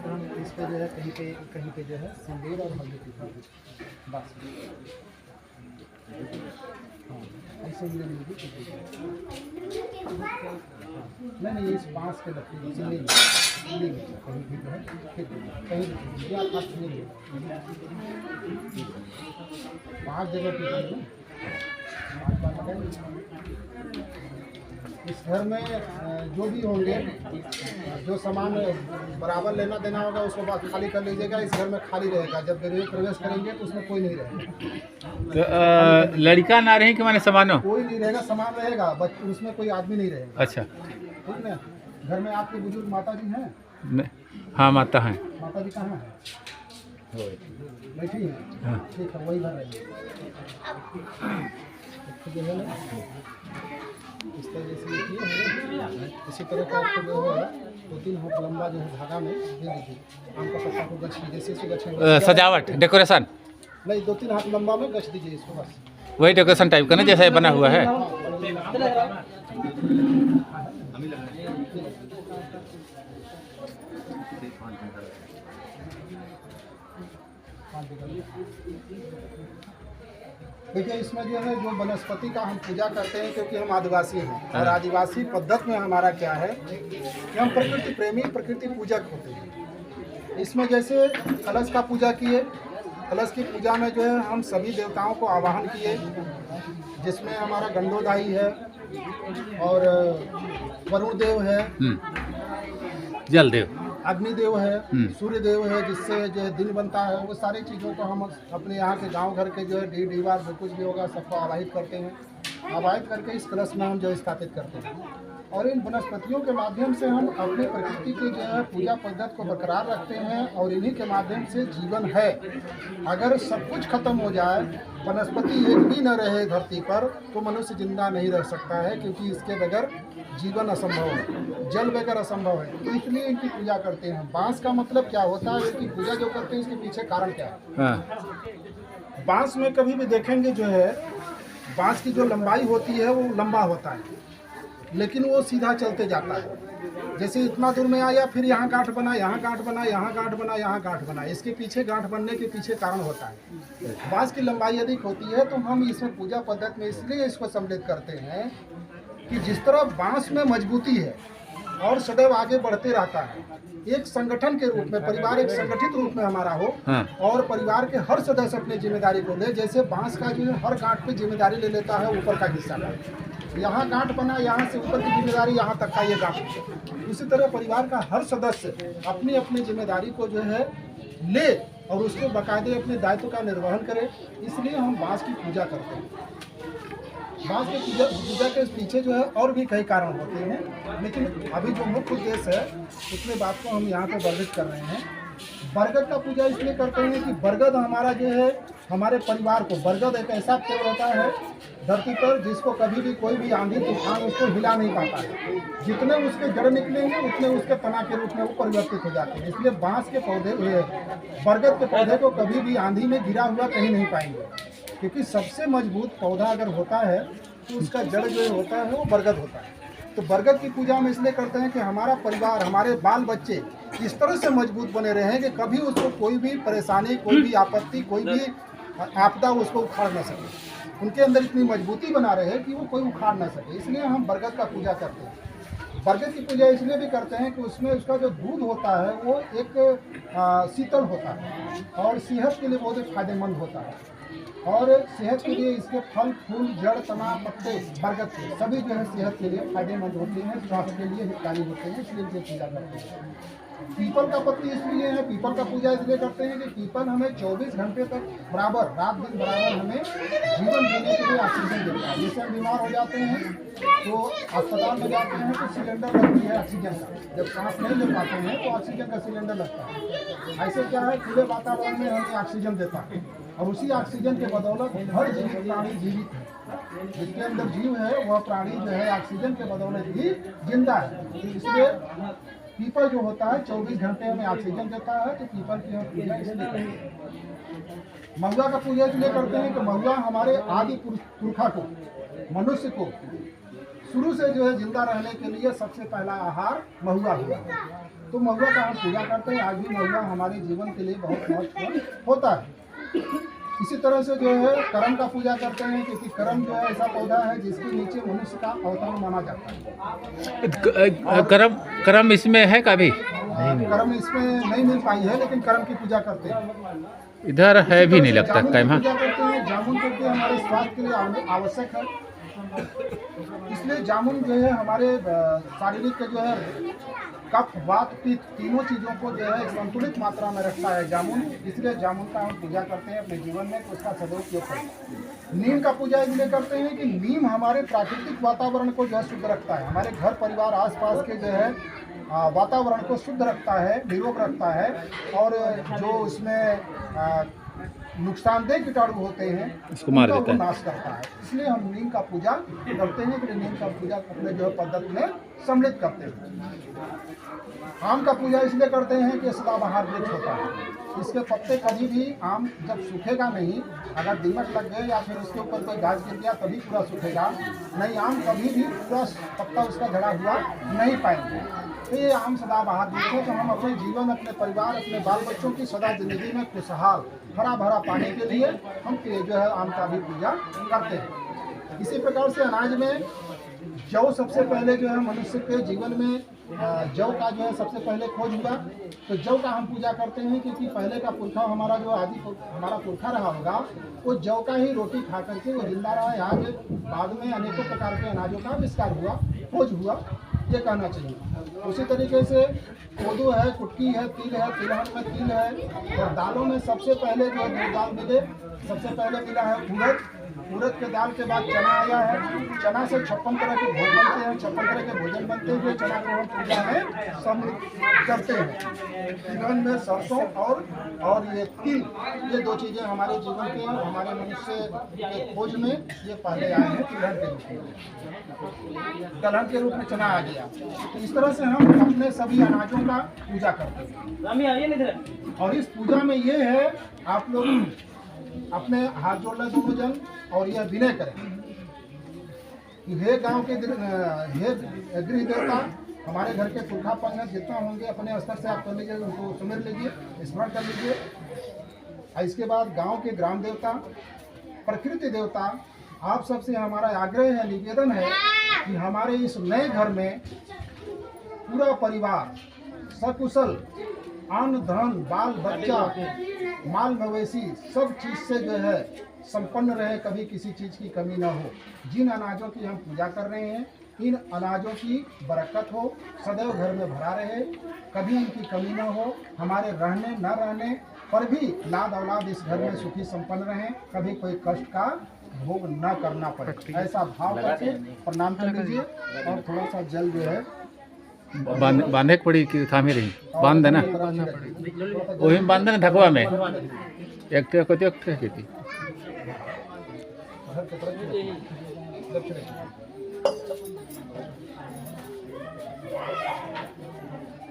हम इस पे जो है कहीं पे जो है सिंदूर और हल्दी टिका बस। हाँ ऐसे ही मिलेगी। नहीं इस बाँस के लकड़ी से नहीं कहीं भी जो है कहीं भी आप हाथ नहीं 5 जगह पे इस घर में जो भी होंगे, जो सामान बराबर लेना देना होगा उसको बाद खाली कर लीजिएगा। इस घर में खाली रहेगा, जब प्रवेश करेंगे तो उसमें कोई नहीं रहेगा। तो लड़का ना रहे कि माने सामानो कोई नहीं रहेगा, सामान रहेगा बस, उसमें कोई आदमी नहीं रहेगा। अच्छा ठीक ना। घर में आपके बुजुर्ग माता जी हैं? हाँ माता हैं। माता जी कहाँ हैं? बैठी है। हाँ। ठीक है, वही घर रहेगी। जो है ना इस तरह से इसी तरह का आपको जो है 2-3 हाथ लंबा जो है धागा में दे दीजिए। आम का पत्ता को गछ लीजिए, जैसे गछ सजावट डेकोरेशन नहीं 2-3 हाथ लंबा में गछ दीजिए इसको बस। वही डेकोरेशन टाइप का ना जैसे बना हुआ है। देखिए इसमें जो है जो वनस्पति का हम पूजा करते हैं, क्योंकि हम आदिवासी हैं और आदिवासी पद्धति में हमारा क्या है कि हम प्रकृति प्रेमी प्रकृति पूजक होते हैं। इसमें जैसे कलश का पूजा किए, कलश की पूजा में जो है हम सभी देवताओं को आवाहन किए, जिसमें हमारा गंडोदाई है और वरुण देव है, जल देव, अग्निदेव है, सूर्य देव है, जिससे जो है दिन बनता है। वो सारी चीज़ों को हम अपने यहाँ के गांव घर के जो है डीवार जो कुछ भी होगा सबको आवाहित करते हैं। आवाहित करके इस कलश में हम जो स्थापित करते हैं और इन वनस्पतियों के माध्यम से हम अपनी प्रकृति की जो है पूजा पद्धति को बरकरार रखते हैं और इन्हीं के माध्यम से जीवन है। अगर सब कुछ खत्म हो जाए, वनस्पति एक भी न रहे धरती पर, तो मनुष्य जिंदा नहीं रह सकता है, क्योंकि इसके बगैर जीवन असंभव है, जल बगैर असंभव है। तो इसलिए इनकी पूजा करते हैं। बांस का मतलब क्या होता है, इसकी पूजा जो करते हैं इसके पीछे कारण क्या है? बांस में कभी भी देखेंगे जो है बांस की जो लंबाई होती है वो लंबा होता है, लेकिन वो सीधा चलते जाता है। जैसे इतना दूर में आया, फिर यहाँ गांठ बना, यहाँ गांठ बना, यहाँ गांठ बना, यहाँ गांठ बना। इसके पीछे गांठ बनने के पीछे कारण होता है। बांस की लंबाई अधिक होती है, तो हम इसमें पूजा पद्धति में इसलिए इसको सम्मिलित करते हैं कि जिस तरह बांस में मजबूती है और सदैव आगे बढ़ते रहता है, एक संगठन के रूप में परिवार एक संगठित रूप में हमारा हो और परिवार के हर सदस्य अपनी जिम्मेदारी को ले। जैसे बांस का जो है हर गांठ पे जिम्मेदारी ले लेता है ऊपर का हिस्सा का, यहाँ गांठ बना, यहाँ से ऊपर की जिम्मेदारी यहाँ तक का ये गांठ। उसी तरह परिवार का हर सदस्य अपनी अपनी जिम्मेदारी को जो है ले और उसके बाकायदे अपने दायित्व का निर्वहन करे। इसलिए हम बांस की पूजा करते हैं। बांस की पूजा के पीछे जो है और भी कई कारण होते हैं, लेकिन अभी जो मुख्य उद्देश्य है उसमें बात को हम यहाँ पे वर्णित कर रहे हैं। बरगद का पूजा इसलिए करते हैं कि बरगद हमारा जो है हमारे परिवार को, बरगद एक ऐसा पेड़ होता है धरती पर जिसको कभी भी कोई भी आंधी तूफान उसको हिला नहीं पाता है। जितने उसके जड़ निकलेंगे उतने उसके तना के रूप में वो परिवर्तित हो जाते हैं। इसलिए बांस के पौधे, बरगद के पौधे को कभी भी आंधी में गिरा हुआ कहीं नहीं पाएंगे, क्योंकि सबसे मजबूत पौधा अगर होता है तो उसका जड़ जो होता है वो बरगद होता है। तो बरगद की पूजा हम इसलिए करते हैं कि हमारा परिवार, हमारे बाल बच्चे इस तरह से मजबूत बने रहें कि कभी उसको कोई भी परेशानी, कोई भी आपत्ति, कोई भी आपदा उसको उखाड़ ना सके। उनके अंदर इतनी मजबूती बना रहे कि वो कोई उखाड़ ना सके, इसलिए हम बरगद का पूजा करते हैं। बरगद की पूजा इसलिए भी करते हैं कि उसमें उसका जो दूध होता है वो एक शीतल होता है और सेहत के लिए बहुत ही फायदेमंद होता है। और सेहत के लिए इसके फल, फूल, जड़, तना, पत्ते बरगद के सभी जो है सेहत के लिए फायदेमंद होते हैं, स्वास्थ्य के लिए हितकारी होते हैं, इसलिए इनकी पूजा करते हैं। पीपल का पत्ती इसलिए है, पीपल का पूजा इसलिए करते हैं कि पीपल हमें 24 घंटे तक बराबर, रात दिन बराबर हमें जीवन देने के लिए ऑक्सीजन देता है। जैसे हम बीमार हो जाते हैं तो अस्पताल में जाते हैं तो सिलेंडर लगती है ऑक्सीजन का, जब सांस नहीं ले पाते हैं तो ऑक्सीजन का सिलेंडर लगता है। ऐसे क्या है, खुले वातावरण में हमें ऑक्सीजन देता है और उसी ऑक्सीजन के बदौलत हर जीवित प्राणी जीवित है। जिसके अंदर जीव है वह प्राणी जो है ऑक्सीजन के बदौलत ही जिंदा है। इसलिए पीपल जो होता है 24 घंटे हमें ऑक्सीजन देता है, तो पीपल की हम पूजा इसलिए करते हैं। महुआ का पूजा इसलिए करते हैं कि महुआ हमारे आदि पुरखा को, मनुष्य को शुरू से जो है जिंदा रहने के लिए सबसे पहला आहार महुआ हुआ है। तो महुआ का हम पूजा करते हैं। आज भी महुआ हमारे जीवन के लिए बहुत महत्वपूर्ण होता है। इसी तरह से जो है करम का पूजा करते हैं, क्योंकि करम जो है ऐसा पौधा है जिसके नीचे मनुष्य का अवतार माना जाता है। करम करम इसमें है कभी? करम इसमें नहीं मिल पाई है, लेकिन करम की पूजा करते हैं। इधर है भी नहीं लगता जामुन की कैमा। पूजा करते हैं। जामुन क्योंकि हमारे स्वास्थ्य के लिए आवश्यक है, इसलिए जामुन जो है हमारे शारीरिक के जो है कफ वात पित्त तीनों चीज़ों को जो है संतुलित मात्रा में रखता है जामुन। इसलिए जामुन का हम पूजा करते हैं अपने जीवन में, तो उसका सदुपयोग करते हैं। नीम का पूजा इसलिए करते हैं कि नीम हमारे प्राकृतिक वातावरण को जो है शुद्ध रखता है, हमारे घर परिवार आसपास के जो है वातावरण को शुद्ध रखता है, निरोग रखता है, और जो इसमें नुकसानदेह कीटाणु होते हैं उसको मार उनका देता वो है। नाश करता है। इसलिए हम नीम का पूजा करते हैं कि नीम का पूजा अपने जो है पद्धति में सम्मिलित करते हैं। आम का पूजा इसलिए करते हैं कि सदाबहार वृक्ष होता है। इसके पत्ते कभी भी आम जब सूखेगा नहीं, अगर दीमक लग गए या फिर उसके ऊपर कोई घास गिर गया तभी पूरा सूखेगा, नहीं आम कभी भी पूरा पत्ता उसका झड़ा हुआ नहीं पाएंगे। तो ये आम सदाबहार वृक्ष है। तो हम अपने जीवन, अपने परिवार, अपने बाल बच्चों की सदा जिंदगी में खुशहाल हरा भरा पाने के लिए हम जो है आम का भी पूजा करते हैं। इसी प्रकार से अनाज में जौ सबसे पहले जो है मनुष्य के जीवन में जौ का जो है सबसे पहले खोज हुआ। तो जौ का हम पूजा करते हैं, क्योंकि पहले का पुरखा हमारा जो हमारा पुरखा रहा होगा वो जौ का ही रोटी खा करके वो जिंदा रहा है। आज बाद में अनेकों प्रकार के अनाजों का आविष्कार हुआ, खोज हुआ, ये कहना चाहिए। उसी तरीके से कोदू है, कुटकी है, तिल है, तिलहन में तिल है, और दालों में सबसे पहले जो है 2 दाल मिले। सबसे पहले मिला है उड़द, उड़द के दाल के बाद चना आया है। चना से 56 तरह के भोजन बनते हैं, 56 तरह के भोजन बनते हैं जो चना को हम पूजा में सम्मिलित करते हैं। तिलहन में सरसों और ये तिल, ये 2 चीज़ें हमारे जीवन के, हमारे मनुष्य के खोज में ये पहले आए हैं तिलहन के रूप में। दलहन के रूप में चना आ गया। तो इस तरह से हम अपने सभी अनाजों का पूजा करते हैं। और इस पूजा में ये है, आप लोग अपने हाथ जोड़ लें दोनों जन और यह विनय करें कि हे गांव के हे गृह देवता, हमारे घर के पुरखा पंगत जितना होंगे अपने स्तर से आप कर लीजिए, उनको सुमिर लीजिए, स्मरण कर लीजिए। और इसके बाद गांव के ग्राम देवता, प्रकृति देवता, आप सबसे हमारा आग्रह है, निवेदन है कि हमारे इस नए घर में पूरा परिवार सकुशल, अन्न धन बाल बच्चा माल मवेशी सब चीज़ से जो है संपन्न रहे, कभी किसी चीज़ की कमी न हो। जिन अनाजों की हम पूजा कर रहे हैं, इन अनाजों की बरकत हो, सदैव घर में भरा रहे, कभी इनकी कमी न हो, हमारे रहने न रहने पर भी लाद औलाद इस घर में सुखी संपन्न रहें, कभी कोई कष्ट का भोग न करना पड़े। ऐसा भाव करके प्रणाम कर लीजिए। और थोड़ा सा जल जो है बांधे के पड़ी कि थामे रही? बांध देना, वही में बांध देना ढकवा में। एक कति एक खेती